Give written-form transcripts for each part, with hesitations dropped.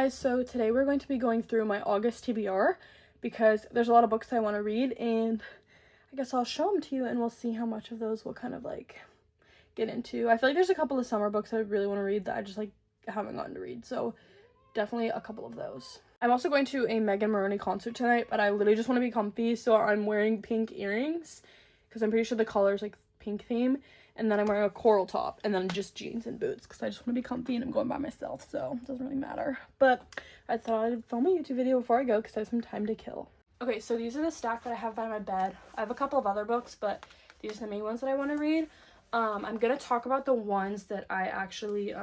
guys, so today we're going to be going through my August TBR because there's a lot of books I want to read, and I guess I'll show them to you and we'll see how much of those we'll kind of like get into. I feel like there's a couple of summer books that I really want to read that I just like haven't gotten to read, so definitely a couple of those. I'm also going to a Megan Maroney concert tonight, but I literally just want to be comfy, so I'm wearing pink earrings because I'm pretty sure the color is like pink theme. And then I'm wearing a coral top, and then just jeans and boots because I just want to be comfy and I'm going by myself, so it doesn't really matter. But I thought I'd film a YouTube video before I go because I have some time to kill. Okay, so these are the stack that I have by my bed. I have a couple of other books, but these are the main ones that I want to read. I'm going to talk about the ones that I actually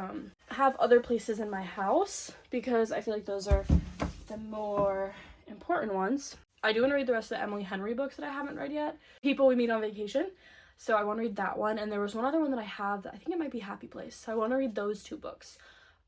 have other places in my house because I feel like those are the more important ones. I do want to read the rest of the Emily Henry books that I haven't read yet. People We Meet on Vacation. So I want to read that one, and there was one other one that I have that I think it might be Happy Place. So I want to read those two books.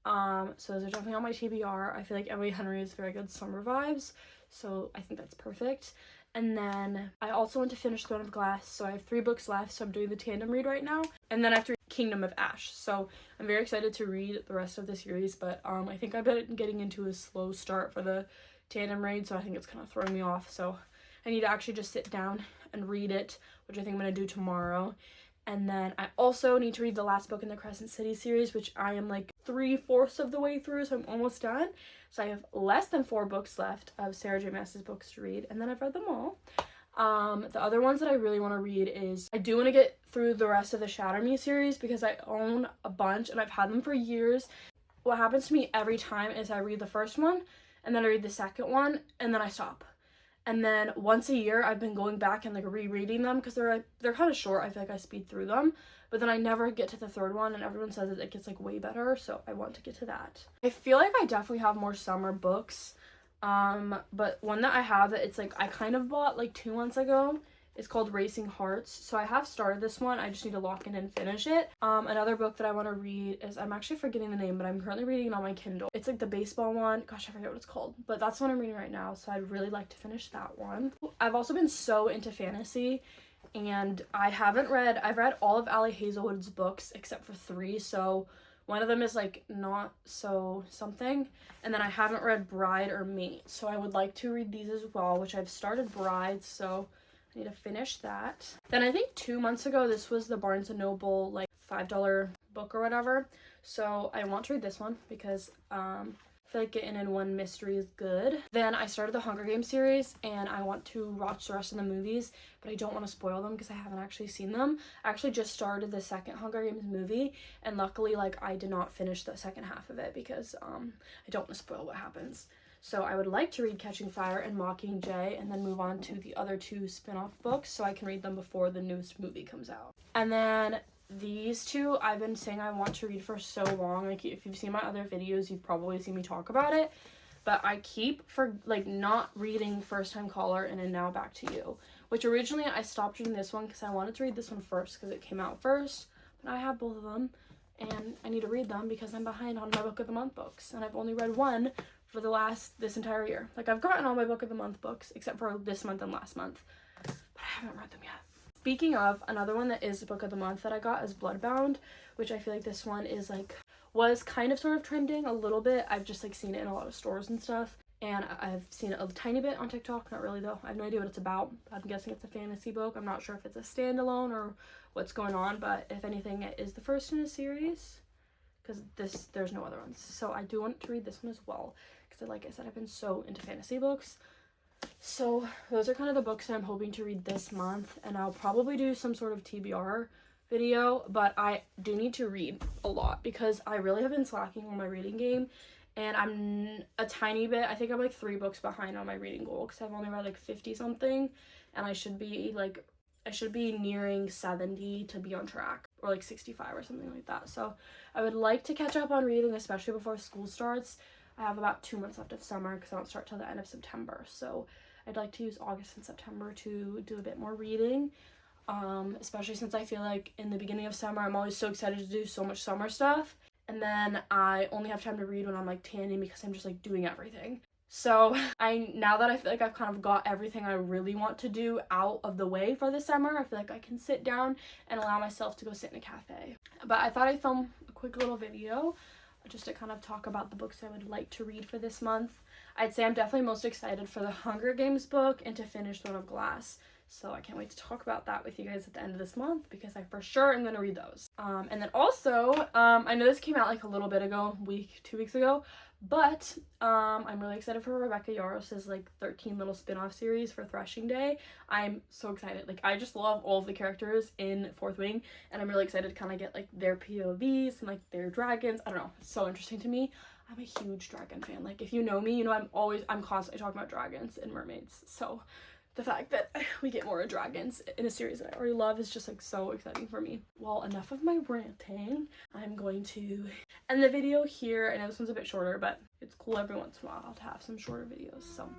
So those are definitely on my TBR. I feel like Emily Henry is very good summer vibes, so I think that's perfect. And then I also want to finish Throne of Glass, so I have 3 books left, so I'm doing the tandem read right now. And then I have to read Kingdom of Ash, so I'm very excited to read the rest of the series, but I think I've been getting into a slow start for the tandem read, so I think it's kind of throwing me off, so I need to actually just sit down and read it, which I think I'm going to do tomorrow. And then I also need to read the last book in the Crescent City series, which I am like 3/4 of the way through, so I'm almost done. So I have less than 4 books left of Sarah J. Maas's books to read, and then I've read them all. The other ones that I really want to read is, I do want to get through the rest of the Shatter Me series because I own a bunch and I've had them for years. What happens to me every time is I read the first one, and then I read the second one, and then I stop. And then once a year, I've been going back and like rereading them because they're kind of short. I feel like I speed through them, but then I never get to the third one, and everyone says that it gets like way better, so I want to get to that. I feel like I definitely have more summer books, but one that I have that it's like I kind of bought like 2 months ago is called Racing Hearts. So I have started this one. I just need to lock in and finish it. Another book that I want to read is, I'm actually forgetting the name, but I'm currently reading it on my Kindle. It's like the baseball one. Gosh, I forget what it's called, but that's the one I'm reading right now, so I'd really like to finish that one. I've also been so into fantasy, and I've read all of Allie Hazelwood's books except for 3, so one of them is like Not So Something, and then I haven't read Bride or Mate, so I would like to read these as well, which I've started Bride, so I need to finish that. Then I think 2 months ago, this was the Barnes & Noble like $5 book or whatever. So I want to read this one because I feel like getting in one mystery is good. Then I started the Hunger Games series, and I want to watch the rest of the movies, but I don't want to spoil them because I haven't actually seen them. I actually just started the second Hunger Games movie, and luckily like I did not finish the second half of it because I don't want to spoil what happens. So I would like to read Catching Fire and Mockingjay and then move on to the other 2 spin-off books so I can read them before the newest movie comes out. And then these 2 I've been saying I want to read for so long. Like, if you've seen my other videos, you've probably seen me talk about it. But I keep not reading First Time Caller and Now Back to You, which originally I stopped reading this one because I wanted to read this one first because it came out first. But I have both of them, and I need to read them because I'm behind on my Book of the Month books, and I've only read one for this entire year. Like, I've gotten all my Book of the Month books except for this month and last month, but I haven't read them yet. Speaking of, another one that is the Book of the Month that I got is Bloodbound, which I feel like this one is like, was kind of sort of trending a little bit. I've just like seen it in a lot of stores and stuff, and I've seen it a tiny bit on TikTok, not really though. I have no idea what it's about. I'm guessing it's a fantasy book. I'm not sure if it's a standalone or what's going on, but if anything, it is the first in a series because there's no other ones. So I do want to read this one as well because, like I said, I've been so into fantasy books. So those are kind of the books that I'm hoping to read this month, and I'll probably do some sort of TBR video, but I do need to read a lot because I really have been slacking on my reading game, and I'm a tiny bit, I think I'm like 3 books behind on my reading goal because I've only read like 50 something, and I should be nearing 70 to be on track, or like 65 or something like that. So I would like to catch up on reading, especially before school starts. I have about 2 months left of summer because I don't start till the end of September, so I'd like to use August and September to do a bit more reading, especially since I feel like in the beginning of summer I'm always so excited to do so much summer stuff, and then I only have time to read when I'm like tanning because I'm just like doing everything. So now that I feel like I've kind of got everything I really want to do out of the way for the summer, I feel like I can sit down and allow myself to go sit in a cafe. But I thought I'd film a quick little video just to kind of talk about the books I would like to read for this month. I'd say I'm definitely most excited for the Hunger Games book and to finish Throne of Glass. So I can't wait to talk about that with you guys at the end of this month because I for sure am going to read those. And then also, I know this came out like a little bit ago, 2 weeks ago, but I'm really excited for Rebecca Yarros's like 13 little spin-off series for Threshing Day. I'm so excited. Like, I just love all of the characters in Fourth Wing, and I'm really excited to kind of get like their POVs and like their dragons. I don't know, it's so interesting to me. I'm a huge dragon fan. Like, if you know me, you know I'm constantly talking about dragons and mermaids. So the fact that we get more dragons in a series that I already love is just like so exciting for me. Well, enough of my ranting. I'm going to end the video here. I know this one's a bit shorter, but it's cool every once in a while to have some shorter videos. So